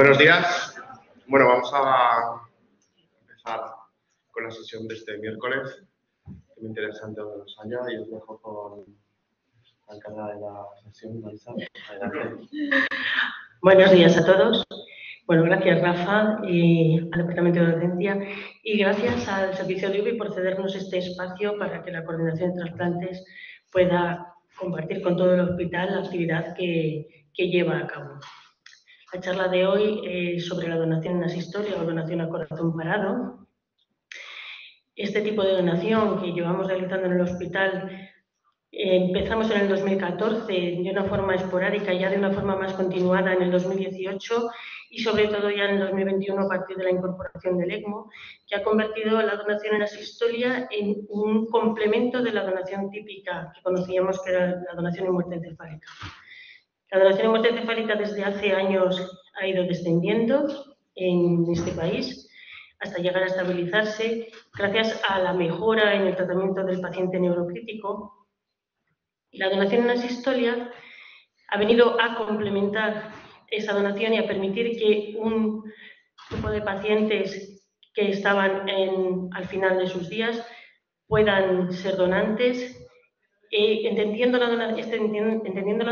Buenos días. Bueno, vamos a empezar con la sesión de este miércoles. Muy interesante donde nos haya y os dejo con la encargada de la sesión, Marisa. Adelante. Buenos días a todos. Bueno, gracias Rafa y al Departamento de Docencia y gracias al Servicio de UBI por cedernos este espacio para que la Coordinación de Trasplantes pueda compartir con todo el hospital la actividad que lleva a cabo. La charla de hoy es sobre la donación en asistolia o donación a corazón parado. Este tipo de donación que llevamos realizando en el hospital empezamos en el 2014 de una forma esporádica, ya de una forma más continuada en el 2018 y sobre todo ya en el 2021 a partir de la incorporación del ECMO, que ha convertido la donación en asistolia en un complemento de la donación típica que conocíamos que era la donación en muerte encefálica. La donación en muerte encefálica desde hace años ha ido descendiendo en este país hasta llegar a estabilizarse gracias a la mejora en el tratamiento del paciente neurocrítico. La donación en asistolia ha venido a complementar esa donación y a permitir que un grupo de pacientes que estaban al final de sus días puedan ser donantes, entendiendo la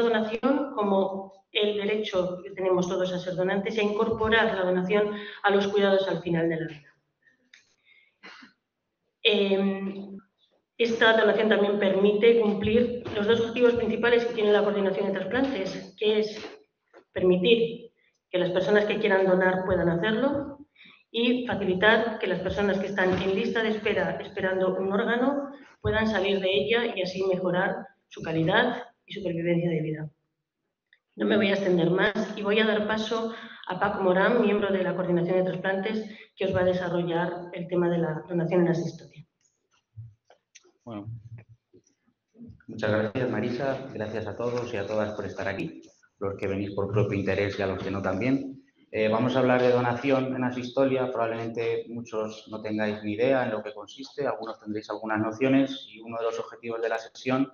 donación como el derecho que tenemos todos a ser donantes y a incorporar la donación a los cuidados al final de la vida. Esta donación también permite cumplir los dos objetivos principales que tiene la coordinación de trasplantes, que es permitir que las personas que quieran donar puedan hacerlo y facilitar que las personas que están en lista de espera esperando un órgano puedan salir de ella y así mejorar su calidad y supervivencia de vida. No me voy a extender más y voy a dar paso a Paco Morán, miembro de la coordinación de trasplantes, que os va a desarrollar el tema de la donación en asistolia. Bueno, muchas gracias Marisa, gracias a todos y a todas por estar aquí, los que venís por propio interés y a los que no también. Vamos a hablar de donación en asistolia, probablemente muchos no tengáis ni idea en lo que consiste, algunos tendréis algunas nociones y uno de los objetivos de la sesión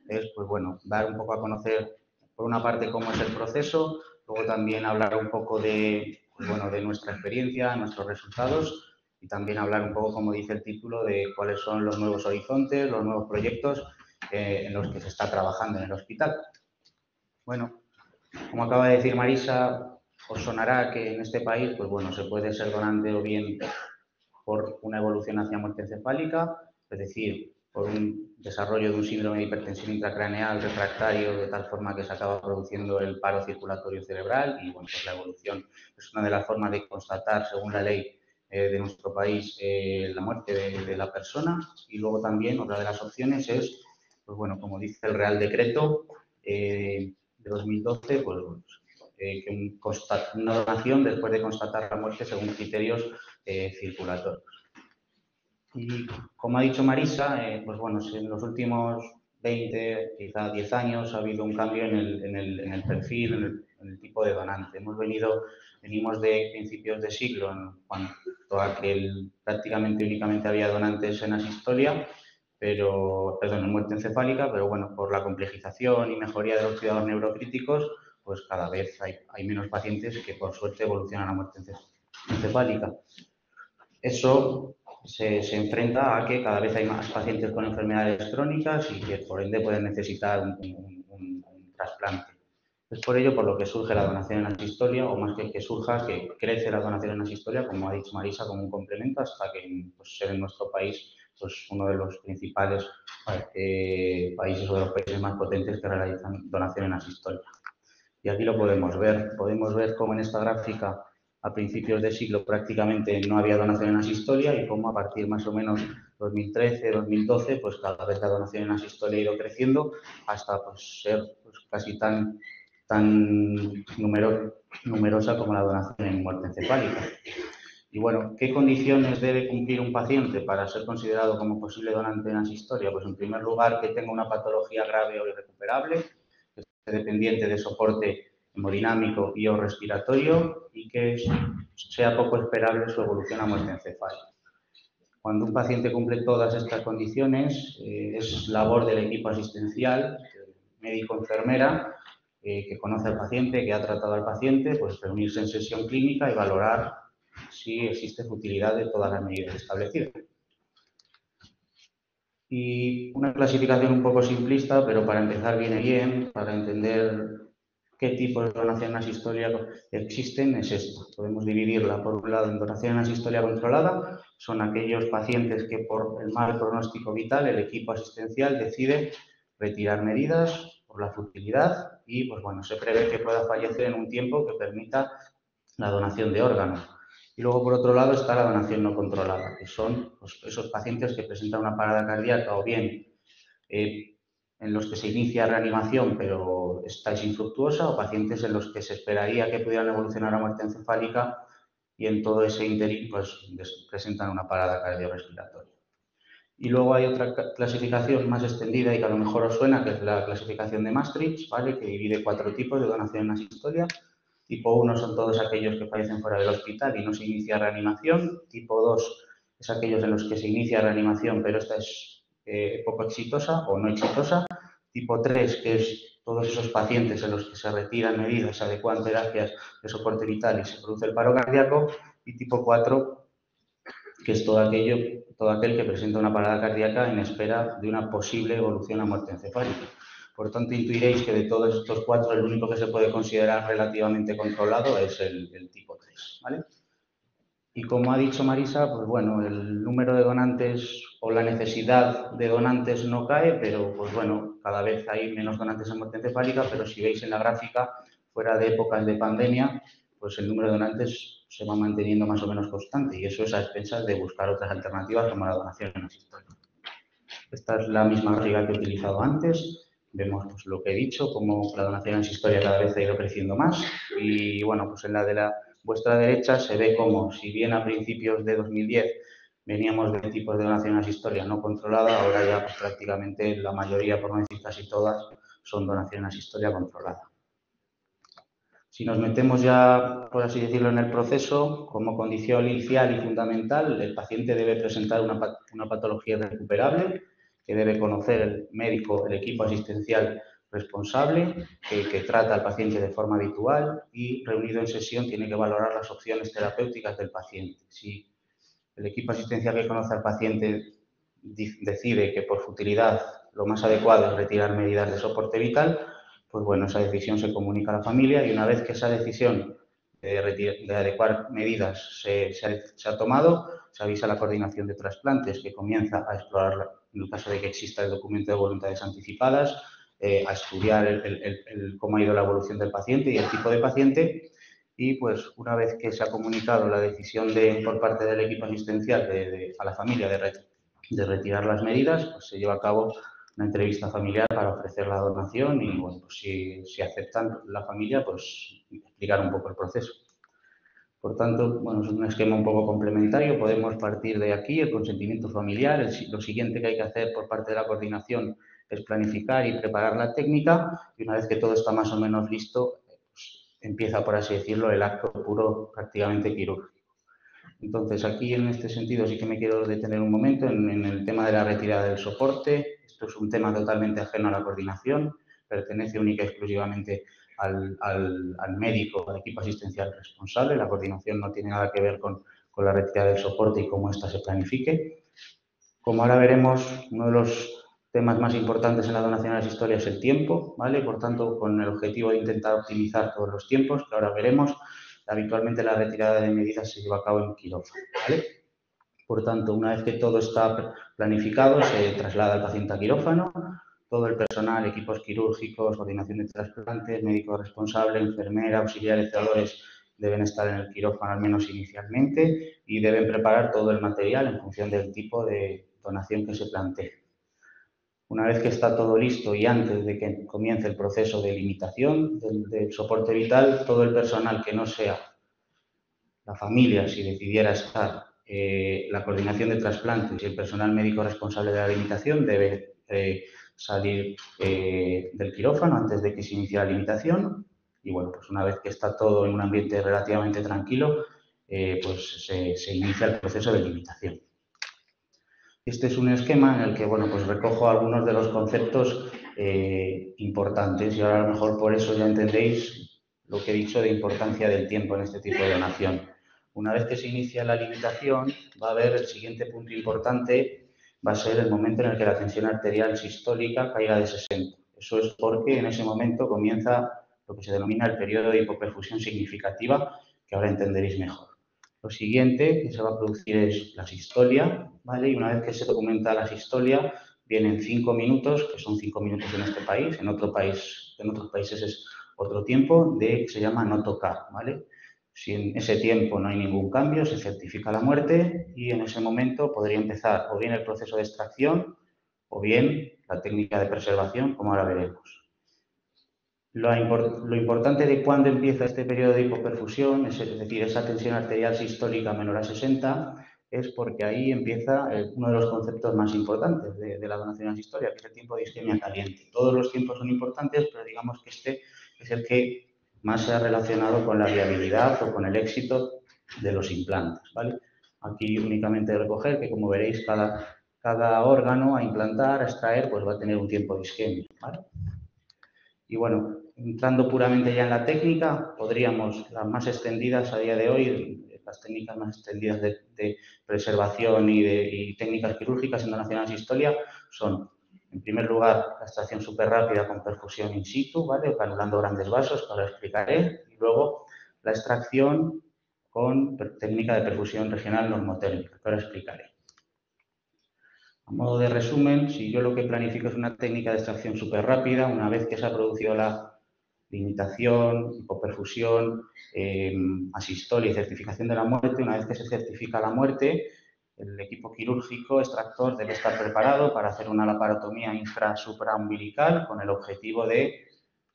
es, pues bueno, dar un poco a conocer, por una parte, cómo es el proceso, luego también hablar un poco de, pues bueno, de nuestra experiencia, nuestros resultados y también hablar un poco, como dice el título, de cuáles son los nuevos horizontes, los nuevos proyectos en los que se está trabajando en el hospital. Bueno, como acaba de decir Marisa, os sonará que en este país, pues bueno, se puede ser donante o bien por una evolución hacia muerte encefálica, es decir, por un desarrollo de un síndrome de hipertensión intracraneal refractario de tal forma que se acaba produciendo el paro circulatorio cerebral y bueno, pues la evolución es una de las formas de constatar, según la ley de nuestro país, la muerte de la persona. Y luego también otra de las opciones es, pues bueno, como dice el Real Decreto de 2012, pues que una donación después de constatar la muerte según criterios circulatorios. Y como ha dicho Marisa, pues bueno, en los últimos 20, quizá 10 años ha habido un cambio en el perfil, en el tipo de donante. Venimos de principios de siglo, en cuanto a que prácticamente únicamente había donantes en asistolia, en muerte encefálica, pero bueno, por la complejización y mejoría de los cuidados neurocríticos, pues cada vez hay menos pacientes que por suerte evolucionan a muerte encefálica. Eso se enfrenta a que cada vez hay más pacientes con enfermedades crónicas y que por ende pueden necesitar un trasplante. Es por ello por lo que surge la donación en asistolia, o más que surja, que crece la donación en asistolia, como ha dicho Marisa, como un complemento, hasta que pues, ser en nuestro país pues, uno de los principales países o de los países más potentes que realizan donación en asistolia. Y aquí lo podemos ver cómo en esta gráfica a principios de siglo prácticamente no había donación en asistolia y cómo a partir más o menos 2013, 2012, pues cada vez la donación en asistolia ha ido creciendo hasta pues, ser pues, casi tan numerosa como la donación en muerte encefálica. Y bueno, ¿qué condiciones debe cumplir un paciente para ser considerado como posible donante en asistolia? Pues en primer lugar que tenga una patología grave o irrecuperable, que esté dependiente de soporte hemodinámico y o respiratorio y que sea poco esperable su evolución a muerte encefálica. Cuando un paciente cumple todas estas condiciones, es labor del equipo asistencial, médico-enfermera, que conoce al paciente, que ha tratado al paciente, pues reunirse en sesión clínica y valorar si existe utilidad de todas las medidas establecidas. Y una clasificación un poco simplista, pero para empezar viene bien, para entender qué tipos de donación asistolia existen, es esta. Podemos dividirla, por un lado, en donación asistolia controlada. Son aquellos pacientes que por el mal pronóstico vital el equipo asistencial decide retirar medidas por la futilidad y, pues bueno, se prevé que pueda fallecer en un tiempo que permita la donación de órganos. Y luego, por otro lado, está la donación no controlada, que son pues, esos pacientes que presentan una parada cardíaca o bien en los que se inicia reanimación pero está infructuosa, o pacientes en los que se esperaría que pudieran evolucionar a muerte encefálica y en todo ese interín pues, presentan una parada cardiorrespiratoria. Y luego hay otra clasificación más extendida y que a lo mejor os suena, que es la clasificación de Maastricht, ¿vale? Que divide 4 tipos de donación asistolia. Tipo 1 son todos aquellos que fallecen fuera del hospital y no se inicia reanimación. Tipo 2 es aquellos en los que se inicia reanimación, pero esta es poco exitosa o no exitosa. Tipo 3, que es todos esos pacientes en los que se retiran medidas, se adecuan terapias de soporte vital y se produce el paro cardíaco. Y tipo 4, que es todo aquel que presenta una parada cardíaca en espera de una posible evolución a muerte encefálica. Por tanto, intuiréis que de todos estos 4, el único que se puede considerar relativamente controlado es el tipo 3, ¿vale? Y como ha dicho Marisa, pues bueno, el número de donantes o la necesidad de donantes no cae, pero pues bueno, cada vez hay menos donantes en muerte encefálica, pero si veis en la gráfica, fuera de épocas de pandemia, pues el número de donantes se va manteniendo más o menos constante y eso es a expensas de buscar otras alternativas como la donación asistolia. Esta es la misma gráfica que he utilizado antes. Vemos pues, lo que he dicho, cómo la donación asistolia cada vez ha ido creciendo más y bueno, pues en la de vuestra derecha se ve como si bien a principios de 2010 veníamos de tipos de donación asistolia no controlada, ahora ya pues, prácticamente la mayoría, por no decir casi todas, son donación asistolia controlada. Si nos metemos ya, por así decirlo, en el proceso, como condición inicial y fundamental, el paciente debe presentar una patología irrecuperable, que debe conocer el médico, el equipo asistencial responsable, que trata al paciente de forma habitual y, reunido en sesión, tiene que valorar las opciones terapéuticas del paciente. Si el equipo asistencial que conoce al paciente decide que por futilidad lo más adecuado es retirar medidas de soporte vital, pues bueno, esa decisión se comunica a la familia y una vez que esa decisión de adecuar medidas se ha tomado, se avisa a la coordinación de trasplantes que comienza a explorar, en el caso de que exista el documento de voluntades anticipadas, a estudiar cómo ha ido la evolución del paciente y el tipo de paciente. Y pues una vez que se ha comunicado la decisión por parte del equipo asistencial a la familia de retirar las medidas, pues se lleva a cabo una entrevista familiar para ofrecer la donación y bueno, pues si aceptan la familia, pues explicar un poco el proceso. Por tanto, bueno, es un esquema un poco complementario, podemos partir de aquí, el consentimiento familiar, lo siguiente que hay que hacer por parte de la coordinación es planificar y preparar la técnica y una vez que todo está más o menos listo, pues, empieza, por así decirlo, el acto puro prácticamente quirúrgico. Entonces, aquí en este sentido sí que me quiero detener un momento en el tema de la retirada del soporte. Esto es un tema totalmente ajeno a la coordinación, pertenece única y exclusivamente al médico, al equipo asistencial responsable. La coordinación no tiene nada que ver con la retirada del soporte y cómo ésta se planifique. Como ahora veremos, uno de los temas más importantes en la donación asistolia es el tiempo, ¿vale? Por tanto, con el objetivo de intentar optimizar todos los tiempos, que ahora veremos, habitualmente la retirada de medidas se lleva a cabo en quirófano, ¿vale? Por tanto, una vez que todo está planificado, se traslada al paciente a quirófano, todo el personal, equipos quirúrgicos, coordinación de trasplantes, médico responsable, enfermera, auxiliares, celadores, deben estar en el quirófano al menos inicialmente y deben preparar todo el material en función del tipo de donación que se plantee. Una vez que está todo listo y antes de que comience el proceso de limitación del soporte vital, todo el personal que no sea la familia, si decidiera estar, la coordinación de trasplantes y el personal médico responsable de la limitación debe salir del quirófano antes de que se inicie la limitación. Y bueno, pues una vez que está todo en un ambiente relativamente tranquilo, pues se inicia el proceso de limitación. Este es un esquema en el que, bueno, pues recojo algunos de los conceptos importantes y ahora a lo mejor por eso ya entendéis lo que he dicho de importancia del tiempo en este tipo de donación. Una vez que se inicia la limitación, va a haber el siguiente punto importante, va a ser el momento en el que la tensión arterial sistólica caiga de 60. Eso es porque en ese momento comienza lo que se denomina el periodo de hipoperfusión significativa, que ahora entenderéis mejor. Lo siguiente que se va a producir es la sistolia, ¿vale? Y una vez que se documenta la sistolia, vienen 5 minutos, que son 5 minutos en este país, en otros países es otro tiempo, que se llama no tocar, ¿vale? Si en ese tiempo no hay ningún cambio, se certifica la muerte y en ese momento podría empezar o bien el proceso de extracción o bien la técnica de preservación, como ahora veremos. Lo importante de cuándo empieza este periodo de hipoperfusión, es decir, esa tensión arterial sistólica menor a 60, es porque ahí empieza uno de los conceptos más importantes de la donación asistolia, que es el tiempo de isquemia caliente. Todos los tiempos son importantes, pero digamos que este es el que más se ha relacionado con la viabilidad o con el éxito de los implantes, ¿vale? Aquí únicamente recoger que, como veréis, cada órgano a implantar, a extraer, pues va a tener un tiempo de isquemia, ¿vale? Y bueno, entrando puramente ya en la técnica, podríamos, las más extendidas a día de hoy, las técnicas más extendidas de preservación y técnicas quirúrgicas en donación asistolia son, en primer lugar, la extracción súper rápida con perfusión in situ, ¿vale? O canulando grandes vasos, que ahora explicaré. Y luego la extracción con técnica de perfusión regional normotérmica, que ahora explicaré. A modo de resumen, si yo lo que planifico es una técnica de extracción súper rápida, una vez que se ha producido la limitación, hipoperfusión, asistolia y certificación de la muerte, una vez que se certifica la muerte, el equipo quirúrgico extractor debe estar preparado para hacer una laparotomía infra-supraumbilical con el objetivo de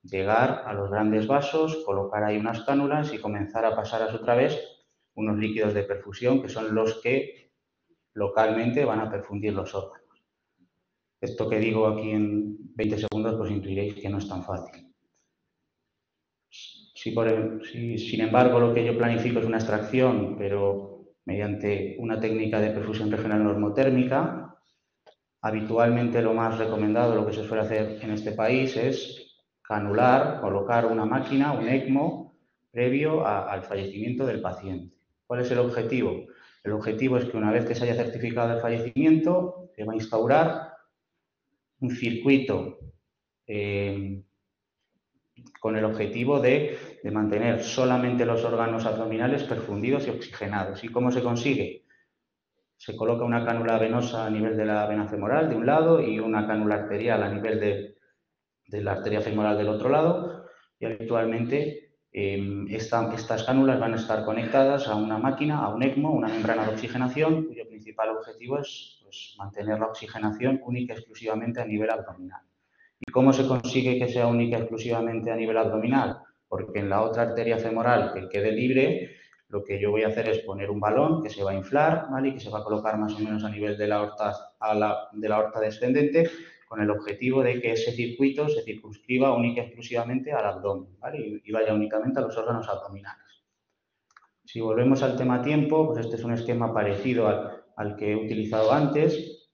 llegar a los grandes vasos, colocar ahí unas cánulas y comenzar a pasar a su través unos líquidos de perfusión que son los que localmente van a perfundir los órganos. Esto que digo aquí en 20 segundos, pues intuiréis que no es tan fácil. Si, sin embargo, lo que yo planifico es una extracción, pero mediante una técnica de perfusión regional normotérmica, habitualmente lo más recomendado, lo que se suele hacer en este país es canular, colocar una máquina, un ECMO, previo al fallecimiento del paciente. ¿Cuál es el objetivo? El objetivo es que una vez que se haya certificado el fallecimiento, se va a instaurar un circuito con el objetivo de mantener solamente los órganos abdominales perfundidos y oxigenados. ¿Y cómo se consigue? Se coloca una cánula venosa a nivel de la vena femoral de un lado y una cánula arterial a nivel de la arteria femoral del otro lado, y habitualmente estas cánulas van a estar conectadas a una máquina, a un ECMO, una membrana de oxigenación, cuyo principal objetivo es pues, mantener la oxigenación única y exclusivamente a nivel abdominal. ¿Y cómo se consigue que sea única y exclusivamente a nivel abdominal? Porque en la otra arteria femoral que quede libre, lo que yo voy a hacer es poner un balón que se va a inflar, ¿vale? Y que se va a colocar más o menos a nivel de la aorta descendente, con el objetivo de que ese circuito se circunscriba única y exclusivamente al abdomen, ¿vale? Y vaya únicamente a los órganos abdominales. Si volvemos al tema tiempo, pues este es un esquema parecido al que he utilizado antes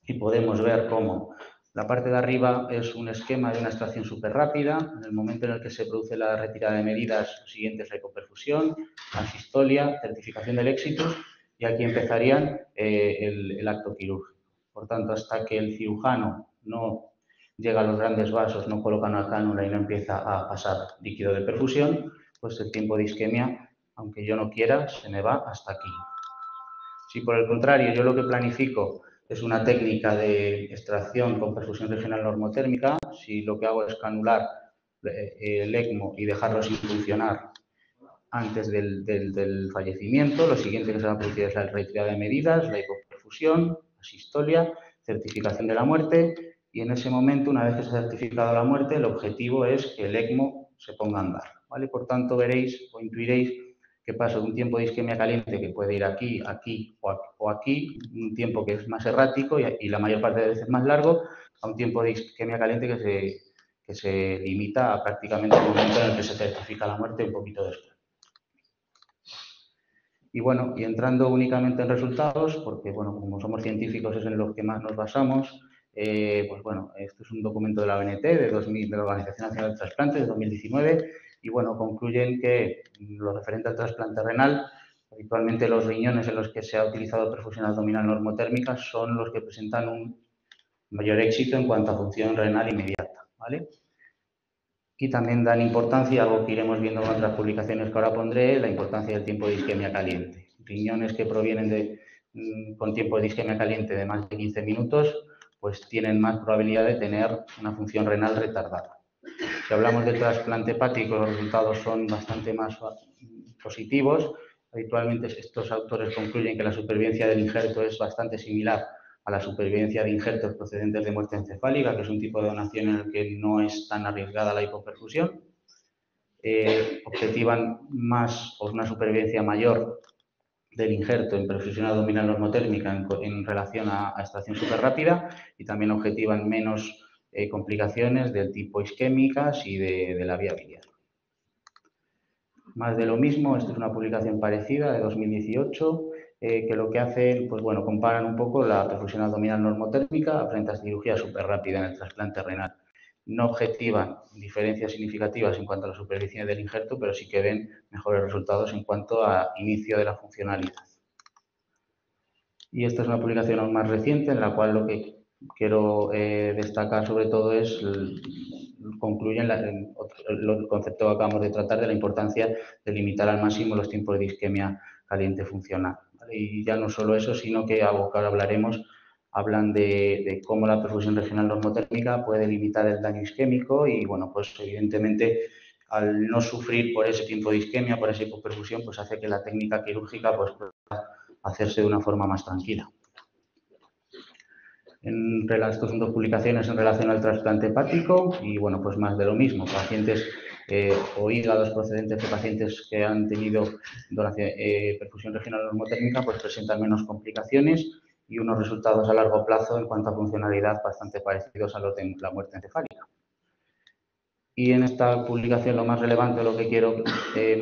y podemos ver cómo la parte de arriba es un esquema de una extracción súper rápida. En el momento en el que se produce la retirada de medidas, lo siguiente es la hipoperfusión, la asistolia, certificación del éxito, y aquí empezarían el acto quirúrgico. Por tanto, hasta que el cirujano no llega a los grandes vasos, no coloca una cánula y no empieza a pasar líquido de perfusión, pues el tiempo de isquemia, aunque yo no quiera, se me va hasta aquí. Si por el contrario yo lo que planifico es una técnica de extracción con perfusión regional normotérmica, si lo que hago es canular el ECMO y dejarlo sin funcionar antes del fallecimiento, lo siguiente que se va a producir es la retirada de medidas, la hipoperfusión, la asistolia, certificación de la muerte, y en ese momento, una vez que se ha certificado la muerte, el objetivo es que el ECMO se ponga a andar, ¿vale? Por tanto, veréis o intuiréis que paso de un tiempo de isquemia caliente que puede ir aquí, aquí o aquí, un tiempo que es más errático y la mayor parte de veces más largo, a un tiempo de isquemia caliente que se limita a prácticamente el momento en el que se certifica la muerte, un poquito después. Y bueno, y entrando únicamente en resultados, porque bueno, como somos científicos es en los que más nos basamos, pues bueno, esto es un documento de la ONT, de la Organización Nacional de Trasplantes, de 2019, y bueno, concluyen que lo referente al trasplante renal, habitualmente los riñones en los que se ha utilizado perfusión abdominal normotérmica son los que presentan un mayor éxito en cuanto a función renal inmediata, ¿vale? Y también dan importancia, algo que iremos viendo en otras publicaciones que ahora pondré, la importancia del tiempo de isquemia caliente. Riñones que provienen con tiempo de isquemia caliente de más de 15 minutos, pues tienen más probabilidad de tener una función renal retardada. Si hablamos del trasplante hepático, los resultados son bastante más positivos. Habitualmente estos autores concluyen que la supervivencia del injerto es bastante similar a la supervivencia de injertos procedentes de muerte encefálica, que es un tipo de donación en el que no es tan arriesgada la hipoperfusión. Objetivan más o una supervivencia mayor del injerto en perfusión abdominal normotérmica en relación a extracción superrápida, y también objetivan menos complicaciones del tipo isquémicas y de la vía biliar. Más de lo mismo, esta es una publicación parecida de 2018, que lo que hacen, pues bueno, comparan un poco la perfusión abdominal normotérmica frente a cirugía superrápida en el trasplante renal. No objetivan diferencias significativas en cuanto a la supervivencia del injerto, pero sí que ven mejores resultados en cuanto a inicio de la funcionalidad. Y esta es una publicación aún más reciente, en la cual lo que quiero destacar sobre todo es, concluyen el concepto que acabamos de tratar de la importancia de limitar al máximo los tiempos de isquemia caliente funcional, ¿vale? Y ya no solo eso, sino que algo que ahora hablaremos, hablan de cómo la perfusión regional normotérmica puede limitar el daño isquémico y, bueno, pues evidentemente al no sufrir por ese tiempo de isquemia, por esa hipoperfusión, pues hace que la técnica quirúrgica pues pueda hacerse de una forma más tranquila. Estas son dos publicaciones en relación al trasplante hepático y, bueno, pues más de lo mismo. Pacientes o hígados procedentes de pacientes que han tenido perfusión regional normotérmica pues presentan menos complicaciones y unos resultados a largo plazo en cuanto a funcionalidad bastante parecidos a los de la muerte encefálica. Y en esta publicación lo más relevante, lo que quiero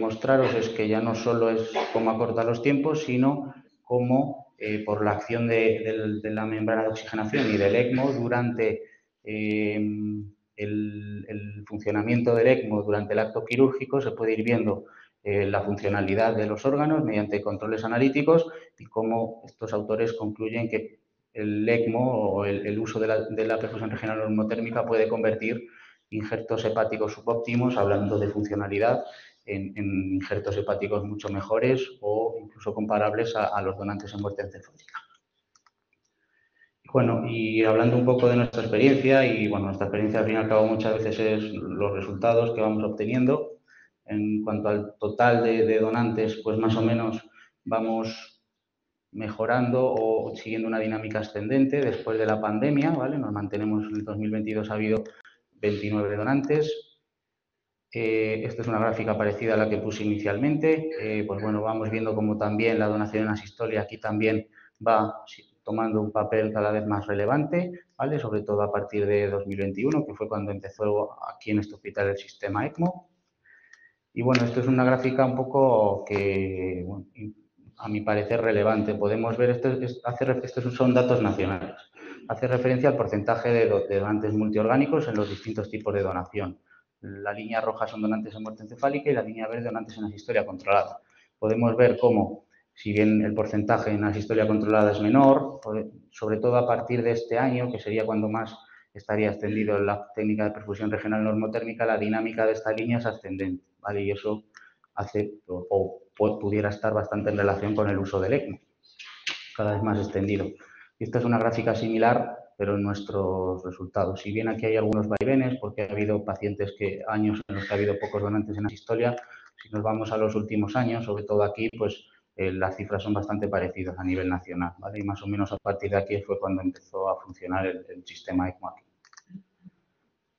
mostraros es que ya no solo es cómo acortar los tiempos, sino cómo por la acción de la membrana de oxigenación y del ECMO durante el funcionamiento del ECMO durante el acto quirúrgico se puede ir viendo la funcionalidad de los órganos mediante controles analíticos y cómo estos autores concluyen que el ECMO o el uso de la perfusión regional normotérmica puede convertir injertos hepáticos subóptimos, hablando de funcionalidad, en injertos hepáticos mucho mejores o incluso comparables a los donantes en muerte encefálica. Bueno, y hablando un poco de nuestra experiencia, y bueno, nuestra experiencia al fin y al cabo muchas veces es los resultados que vamos obteniendo. En cuanto al total de donantes, pues más o menos vamos mejorando o siguiendo una dinámica ascendente después de la pandemia, ¿vale? Nos mantenemos, en el 2022 ha habido 29 donantes. Esta es una gráfica parecida a la que puse inicialmente. Pues bueno, vamos viendo cómo también la donación en asistolia aquí también va tomando un papel cada vez más relevante, ¿vale? Sobre todo a partir de 2021, que fue cuando empezó aquí en este hospital el sistema ECMO. Y bueno, esto es una gráfica un poco que, bueno, a mi parecer, relevante. Podemos ver, estos son datos nacionales. Hace referencia al porcentaje de donantes multiorgánicos en los distintos tipos de donación. La línea roja son donantes en muerte encefálica y la línea verde donantes en asistolia controlada. Podemos ver cómo, si bien el porcentaje en asistolia controlada es menor, sobre todo a partir de este año, que sería cuando más estaría extendido la técnica de perfusión regional normotérmica, la dinámica de esta línea es ascendente, ¿vale? Y eso hace o pudiera estar bastante en relación con el uso del ECMO, cada vez más extendido. Y esta es una gráfica similar, pero en nuestros resultados. Si bien aquí hay algunos vaivenes, porque ha habido años en los que ha habido pocos donantes en asistolia, si nos vamos a los últimos años, sobre todo aquí, pues las cifras son bastante parecidas a nivel nacional, ¿vale? Y más o menos a partir de aquí fue cuando empezó a funcionar el sistema ECMO aquí.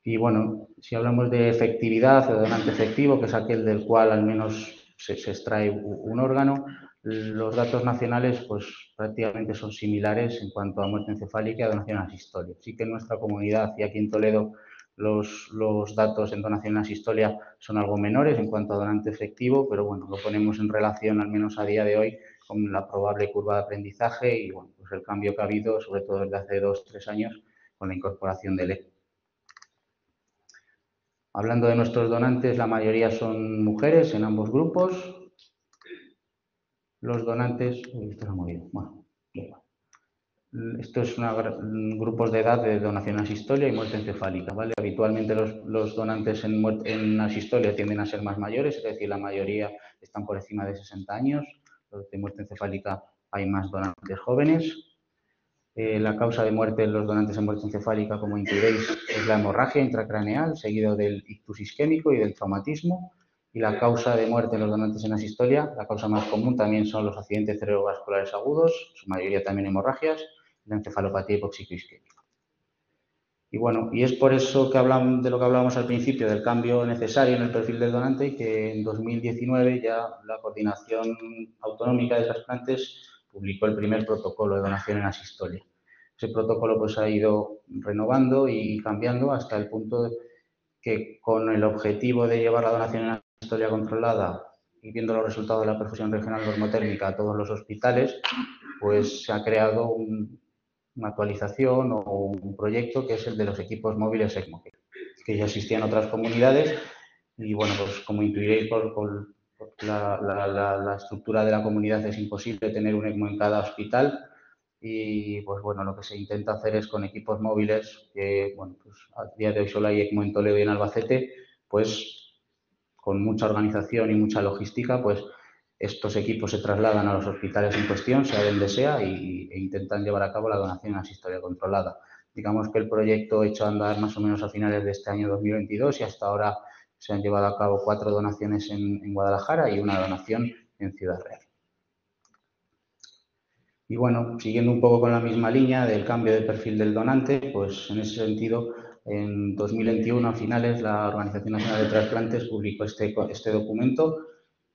Y bueno, si hablamos de efectividad, de donante efectivo, que es aquel del cual al menos se extrae un órgano, los datos nacionales pues prácticamente son similares en cuanto a muerte encefálica y a donación en asistolia. Sí que en nuestra comunidad y aquí en Toledo los datos en donación en asistolia son algo menores en cuanto a donante efectivo, pero bueno, lo ponemos en relación al menos a día de hoy con la probable curva de aprendizaje y bueno, pues el cambio que ha habido, sobre todo desde hace 2 o 3 años, con la incorporación del ECMO. Hablando de nuestros donantes, la mayoría son mujeres en ambos grupos. Los donantes... Esto se ha movido. Bueno, esto es grupos de edad de donación asistolia y muerte encefálica, ¿vale? Habitualmente los donantes en asistolia tienden a ser más mayores, es decir, la mayoría están por encima de 60 años. Los de muerte encefálica hay más donantes jóvenes. La causa de muerte en los donantes en muerte encefálica, como intuiréis, es la hemorragia intracraneal, seguido del ictus isquémico y del traumatismo. Y la causa de muerte en los donantes en asistolia, la causa más común también son los accidentes cerebrovasculares agudos, su mayoría también hemorragias, la encefalopatía hipóxico-isquémica. Y bueno, y es por eso que hablamos de lo que hablábamos al principio, del cambio necesario en el perfil del donante, y que en 2019 ya la Coordinación Autonómica de Trasplantes publicó el primer protocolo de donación en asistolia. Ese protocolo pues ha ido renovando y cambiando hasta el punto de que, con el objetivo de llevar la donación en asistolia controlada y viendo los resultados de la perfusión regional normotérmica a todos los hospitales, pues se ha creado una actualización o un proyecto que es el de los equipos móviles ECMO, que ya existían en otras comunidades y, bueno, pues como intuiréis por la estructura de la comunidad es imposible tener un ECMO en cada hospital y, pues bueno, lo que se intenta hacer es con equipos móviles, que, bueno, pues a día de hoy solo hay ECMO en Toledo y en Albacete, pues con mucha organización y mucha logística, pues estos equipos se trasladan a los hospitales en cuestión, sea donde sea, e intentan llevar a cabo la donación en asistolia controlada. Digamos que el proyecto echó a andar más o menos a finales de este año 2022 y hasta ahora se han llevado a cabo 4 donaciones en Guadalajara y una donación en Ciudad Real. Y bueno, siguiendo un poco con la misma línea del cambio de perfil del donante, pues en ese sentido, en 2021, a finales, la Organización Nacional de Trasplantes publicó este documento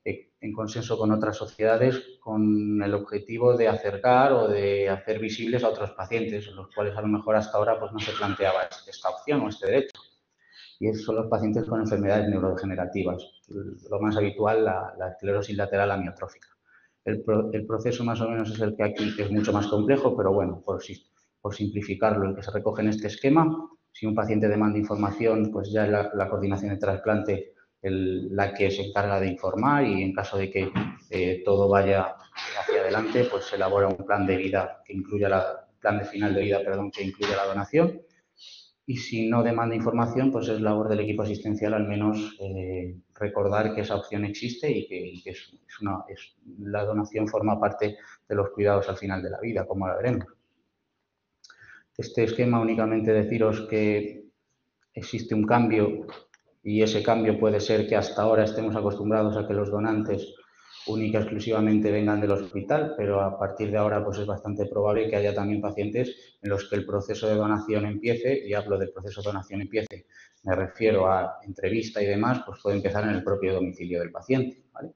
en consenso con otras sociedades, con el objetivo de acercar o de hacer visibles a otros pacientes, los cuales a lo mejor hasta ahora pues no se planteaba esta opción o este derecho. Y son los pacientes con enfermedades neurodegenerativas, lo más habitual, la esclerosis lateral amiotrófica. El proceso más o menos es el que aquí, que es mucho más complejo, pero bueno, por simplificarlo, el que se recoge en este esquema, si un paciente demanda información, pues ya es la coordinación de trasplante la que se encarga de informar y en caso de que todo vaya hacia adelante, pues se elabora un plan de vida que incluya plan de final de vida, perdón, que incluya la donación. Y si no demanda información, pues es labor del equipo asistencial al menos recordar que esa opción existe y que la donación forma parte de los cuidados al final de la vida, como ahora veremos. Este esquema únicamente deciros que existe un cambio y ese cambio puede ser que hasta ahora estemos acostumbrados a que los donantes única y exclusivamente vengan del hospital, pero a partir de ahora pues es bastante probable que haya también pacientes en los que el proceso de donación empiece, y hablo del proceso de donación empiece, me refiero a entrevista y demás, pues puede empezar en el propio domicilio del paciente, ¿vale?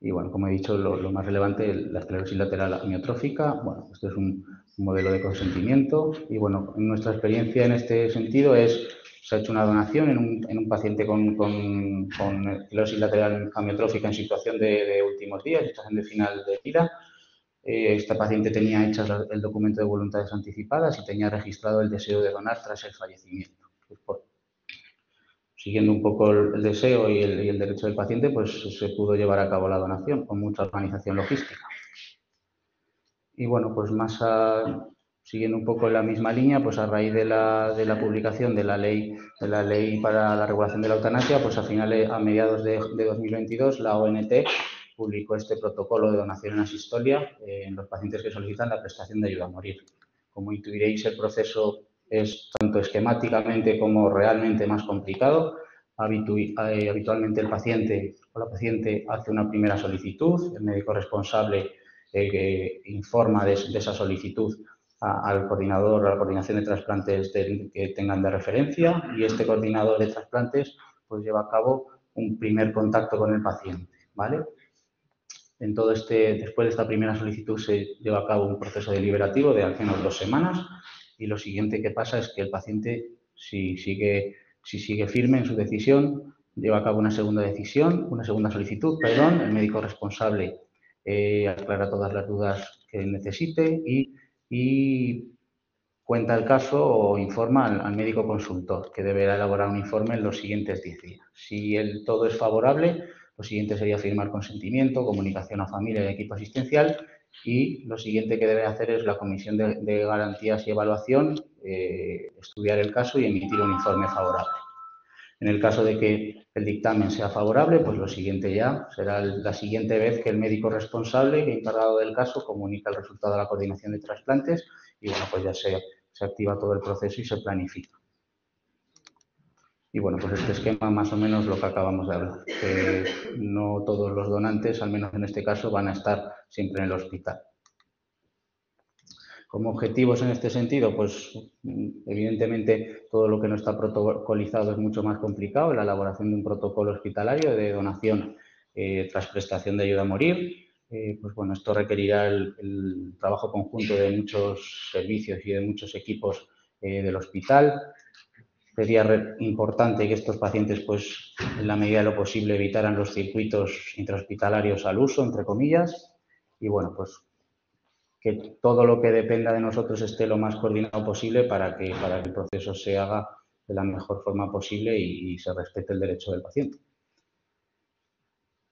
Y bueno, como he dicho, lo más relevante, la esclerosis lateral amiotrófica, bueno, esto es un modelo de consentimiento y bueno, en nuestra experiencia en este sentido se ha hecho una donación en un paciente con esclerosis lateral amiotrófica en situación de últimos días, situación de final de vida. Este paciente tenía hechas el documento de voluntades anticipadas y tenía registrado el deseo de donar tras el fallecimiento. Siguiendo un poco el deseo y el derecho del paciente, pues se pudo llevar a cabo la donación con mucha organización logística. Y bueno, pues siguiendo un poco en la misma línea, pues a raíz de la publicación de la ley para la regulación de la eutanasia, pues a mediados de 2022 la ONT publicó este protocolo de donación en asistolia en los pacientes que solicitan la prestación de ayuda a morir. Como intuiréis, el proceso es tanto esquemáticamente como realmente más complicado. Habitualmente el paciente o la paciente hace una primera solicitud, el médico responsable que informa de esa solicitud al coordinador o a la coordinación de trasplantes que tengan de referencia, y este coordinador de trasplantes pues lleva a cabo un primer contacto con el paciente, ¿vale? Después de esta primera solicitud se lleva a cabo un proceso deliberativo de al menos 2 semanas y lo siguiente que pasa es que el paciente, si sigue firme en su decisión, lleva a cabo una segunda solicitud, el médico responsable aclara todas las dudas que necesite y cuenta el caso o informa al médico consultor, que deberá elaborar un informe en los siguientes 10 días. Si todo es favorable, lo siguiente sería firmar consentimiento, comunicación a familia y equipo asistencial, y lo siguiente que debe hacer es la comisión de garantías y evaluación, estudiar el caso y emitir un informe favorable. En el caso de que el dictamen sea favorable, pues lo siguiente ya será la siguiente vez que el médico responsable y encargado del caso comunica el resultado a la coordinación de trasplantes y bueno, pues ya se activa todo el proceso y se planifica. Y bueno, pues este esquema más o menos lo que acabamos de hablar, que no todos los donantes, al menos en este caso, van a estar siempre en el hospital. Como objetivos en este sentido, pues evidentemente todo lo que no está protocolizado es mucho más complicado, la elaboración de un protocolo hospitalario de donación tras prestación de ayuda a morir. Pues bueno, esto requerirá el trabajo conjunto de muchos servicios y de muchos equipos del hospital. Sería importante que estos pacientes, pues en la medida de lo posible, evitaran los circuitos intrahospitalarios al uso, entre comillas, y bueno, pues que todo lo que dependa de nosotros esté lo más coordinado posible para que el proceso se haga de la mejor forma posible y se respete el derecho del paciente.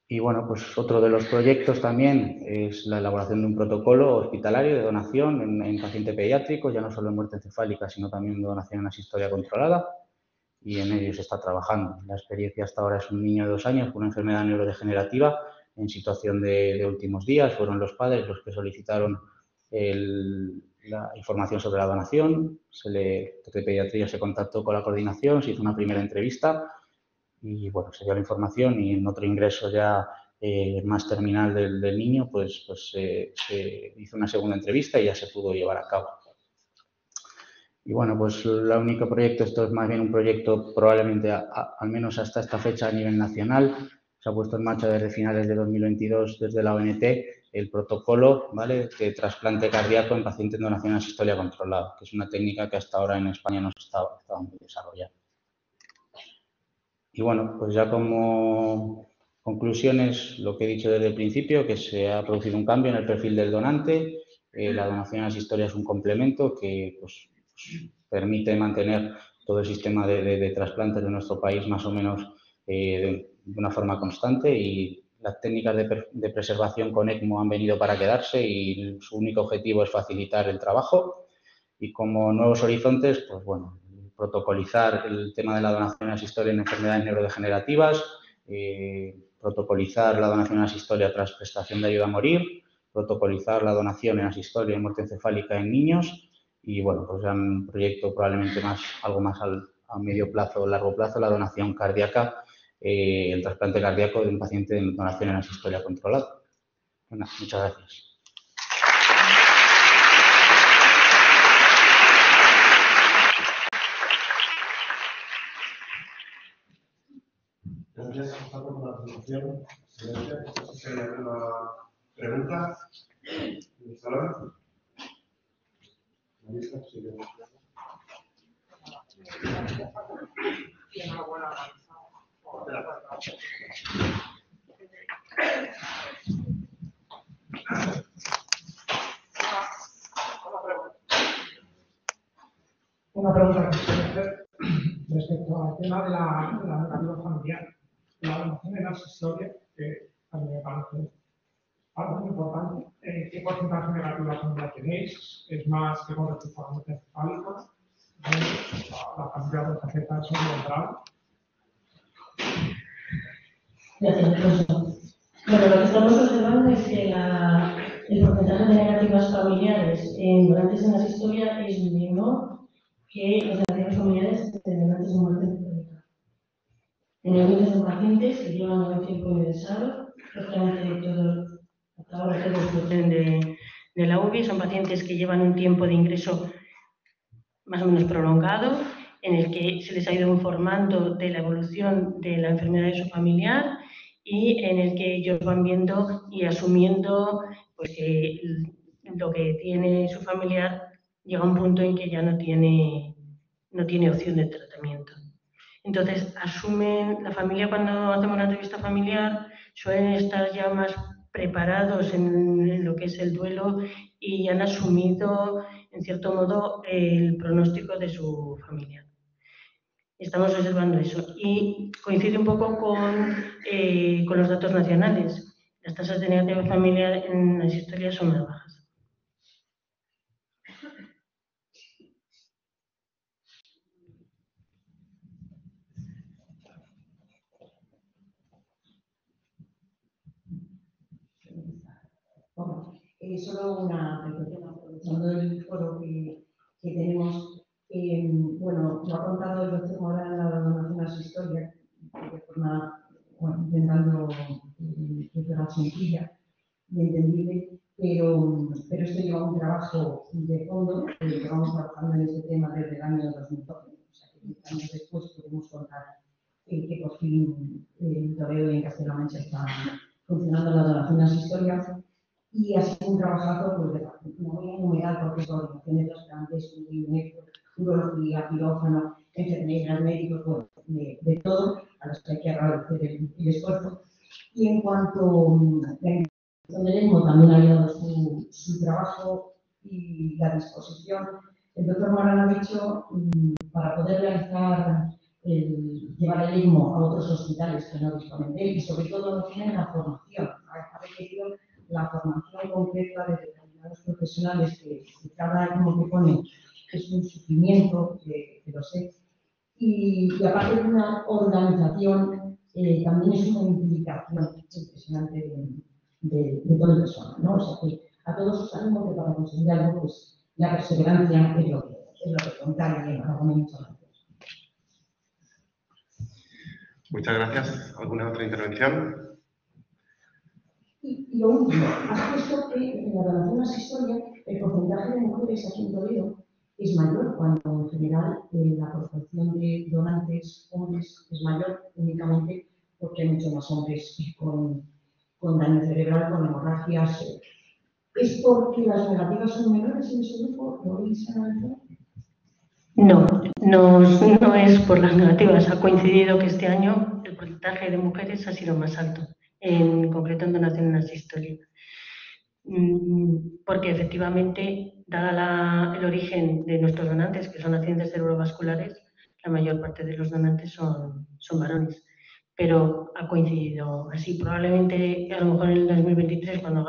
Y bueno, pues otro de los proyectos también es la elaboración de un protocolo hospitalario de donación en paciente pediátrico, ya no solo en muerte encefálica, sino también de donación en asistolia controlada, y en ello se está trabajando. La experiencia hasta ahora es un niño de 2 años con una enfermedad neurodegenerativa en situación de últimos días. Fueron los padres los que solicitaron la información sobre la donación. De pediatría se contactó con la coordinación, se hizo una primera entrevista y bueno, se dio la información y en otro ingreso ya más terminal del niño, pues se hizo una segunda entrevista y ya se pudo llevar a cabo. Y bueno, pues el único proyecto, esto es más bien un proyecto probablemente, al menos hasta esta fecha a nivel nacional, se ha puesto en marcha desde finales de 2022 desde la ONT el protocolo, ¿vale?, de trasplante cardíaco en pacientes de donación en asistolia controlada, que es una técnica que hasta ahora en España no estaba muy desarrollada. Y bueno, pues ya como conclusiones, lo que he dicho desde el principio, que se ha producido un cambio en el perfil del donante. La donación en asistolia es un complemento que pues, permite mantener todo el sistema de trasplantes de nuestro país más o menos de una forma constante, y las técnicas de preservación con ECMO han venido para quedarse y su único objetivo es facilitar el trabajo. Y como nuevos horizontes, pues bueno, protocolizar el tema de la donación en asistolia en enfermedades neurodegenerativas, protocolizar la donación en asistolia tras prestación de ayuda a morir, protocolizar la donación en asistolia en muerte encefálica en niños y, bueno, pues ya un proyecto probablemente algo más a medio plazo o largo plazo, la donación cardíaca, el trasplante cardíaco de un paciente en donación en asistolia controlada. Bueno, muchas gracias. Gracias, Gustavo, por la presentación. Gracias. No sé si hay alguna pregunta en el salón. ¿Marisa? Sí, Una pregunta que quiero hacer respecto al tema de la narrativa familiar. La donación en asistolia, que a mí me parece algo muy importante. ¿Qué porcentaje de narrativa familiar tenéis? ¿Es más que con respecto a la muerte encefálica? ¿La cantidad de tarjetas son encontrada? Gracias, profesor. Bueno, lo que estamos observando es que el porcentaje de negativas familiares en donantes en asistolia es menor que las negativas familiares de donantes en muerte encefálica. En el caso de pacientes que llevan un tiempo ingresado, prácticamente todos, hasta ahora todos de la UBI, son pacientes que llevan un tiempo de ingreso más o menos prolongado, en el que se les ha ido informando de la evolución de la enfermedad de su familiar y en el que ellos van viendo y asumiendo pues, que lo que tiene su familiar llega a un punto en que ya no tiene opción de tratamiento. Entonces, asumen, la familia cuando hacemos una entrevista familiar suelen estar ya más preparados en lo que es el duelo y han asumido en cierto modo, el pronóstico de su familia. Estamos observando eso y coincide un poco con los datos nacionales. Las tasas de negatividad familiar en las historias son más bajas. Solo una reflexión, aprovechando el foro que tenemos. Bueno, lo ha contado el doctor Morán en la donación a su historia, de forma, intentando que fuera sencilla y entendible, pero esto lleva un trabajo de fondo, que vamos trabajando en este tema desde el año 2012. O sea, que 10 años después podemos contar que por fin en Toledo y en Castilla-La Mancha está funcionando la donación a su historia. Y ha sido un trabajazo, pues, no voy a enumerar porque es coordinación de trasplantes, urología, quirófano, enfermeras, médicos, bueno, de todo, a los que hay que agradecer el esfuerzo. Y en cuanto a la institución del ESMO también ha dado su trabajo y la disposición, el doctor Morán ha dicho, para poder realizar, llevar el ESMO a otros hospitales que no disponen de él y sobre todo no tienen la formación, ha requerido la formación concreta de determinados profesionales que cada uno que pone es un sufrimiento, que lo sé, y aparte de una organización, también es una implicación impresionante de toda persona, ¿no? O sea que a todos os animo que para conseguir algo, pues la perseverancia es lo que contar y enhorabuena, muchas gracias. Muchas gracias. ¿Alguna otra intervención? Y lo último, has puesto que en la donación a su historia el porcentaje de mujeres aquí en Toledo es mayor, cuando en general la proporción de donantes hombres es mayor únicamente porque hay muchos más hombres con daño cerebral, con hemorragias. ¿Es porque las negativas son menores en ese grupo? ¿Lo veis analizado? No es por las negativas. Ha coincidido que este año el porcentaje de mujeres ha sido más alto, en concreto en donación a su historia. Porque efectivamente, dada el origen de nuestros donantes, que son accidentes cerebrovasculares, la mayor parte de los donantes son varones. Pero ha coincidido así. Probablemente, a lo mejor en el 2023, cuando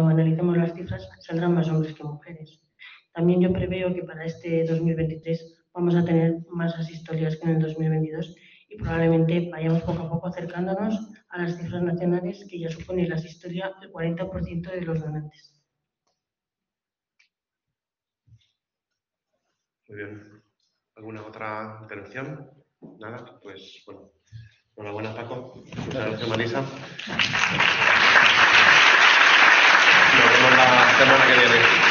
analicemos las cifras, saldrán más hombres que mujeres. También yo preveo que para este 2023 vamos a tener más asistorias que en el 2022 y probablemente vayamos poco a poco acercándonos a las cifras nacionales, que ya supone la asistolia el 40% de los donantes. Muy bien. ¿Alguna otra intervención? Nada, pues bueno. Enhorabuena, Paco. Muchas gracias, Marisa. Nos vemos la semana que viene.